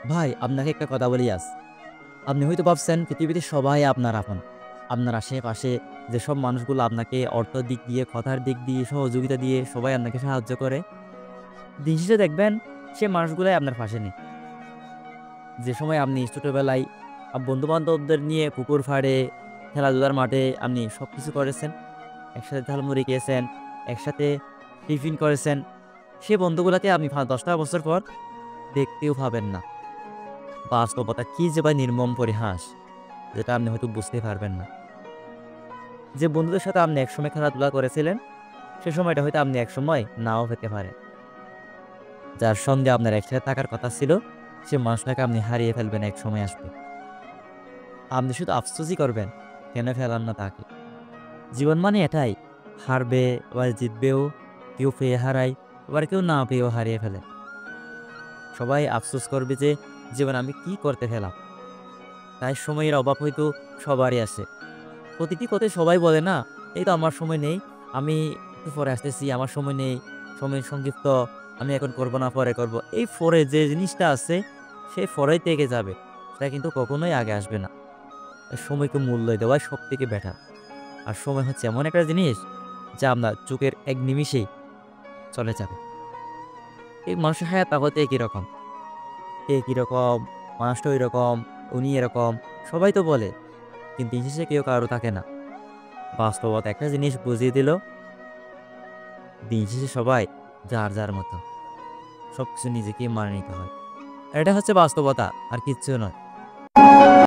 ভাই আপনাকে একটা কথা বলি আজ। আপনি হয়তো ভাবছেন পৃথিবীতে সবাই আপনার আপন। আপনার আশেপাশে যেসব মানুষগুলো আপনাকে অর্থের দিক দিয়ে, কথার দিক দিয়ে, সহযোগিতা দিয়ে সবাই আপনাকে সাহায্য করে। দিন শেষে দেখবেন সে মানুষগুলাই আপনার পাশে নেই। যে সময় আপনি ছোটবেলায় বন্ধু-বান্ধবদের নিয়ে পুকুর পাড়ে, খেলাধুলার মাঠে আপনি সবকিছু করেছেন। একসাথে ঝালমুড়ি খেয়েছেন, একসাথে টিফিন করেছেন। সে বন্ধুগুলাকে আপনি ৫-১০টা বছর পর দেখতেও পাবেন না। বাস্তবতা কি যে ভাই নির্মম পরিহাস, যেটা আপনি হয়তো বুঝতে পারবেন না। যে বন্ধুদের সাথে আপনি একসময় খেলাধুলা করেছিলেন, সে সময়টা হয়তো আপনি একসময় নাও পেতে পারেন। যার সঙ্গে আপনার একসাথে থাকার কথা ছিল, সে মানুষটাকে আপনি হারিয়ে ফেলবেন একসময় আসবে। আপনি শুধু আফসোসই করবেন, কেন পেলাম না তাকে। জীবন মানে এটাই, হারবে, আবার জিতবেও, কেউ পেয়ে হারায়, আবার কেউ না পেয়েও হারিয়ে ফেলে। সবাই আফসোস করবে যে, জীবনে আমি কি করতে পেলাম? তাই সময়ের অভাব হয়তো সবারই আছে। প্রতিটি কথায় সবাই বলে না, "এই তো আমার সময় নেই। আমি একটু পরে আসতেছি, আমার সময় নেই। সময় সংক্ষিপ্ত। আমি এখন করব না, পরে করব।" এই পরে যে জিনিসটা আছে, সে পরেই থেকে যাবে। সেটা কিন্তু কখনোই আগে আসবে না। সময়কে মূল্য দেওয়াই সবথেকে বেটার। আর সময় হচ্ছে এমন একটা জিনিস, যা আপনার চোখের এক নিমিষেই চলে যাবে। এই মানুষের হায়াত হয়তো একই রকম। একই রকম, মানুষটা ঐরকম, উনি এরকম, সবাই তো বলে। কিন্তু দিন শেষে কেউ কারো থাকে না। বাস্তবতা একটা জিনিস বুঝিয়ে দিল, দিন শেষে সবাই যার, যার মতো। সবকিছু নিজেকেই মানিয়ে নিতে হয়। আর এটা হচ্ছে বাস্তবতা, আর কিচ্ছু নয়।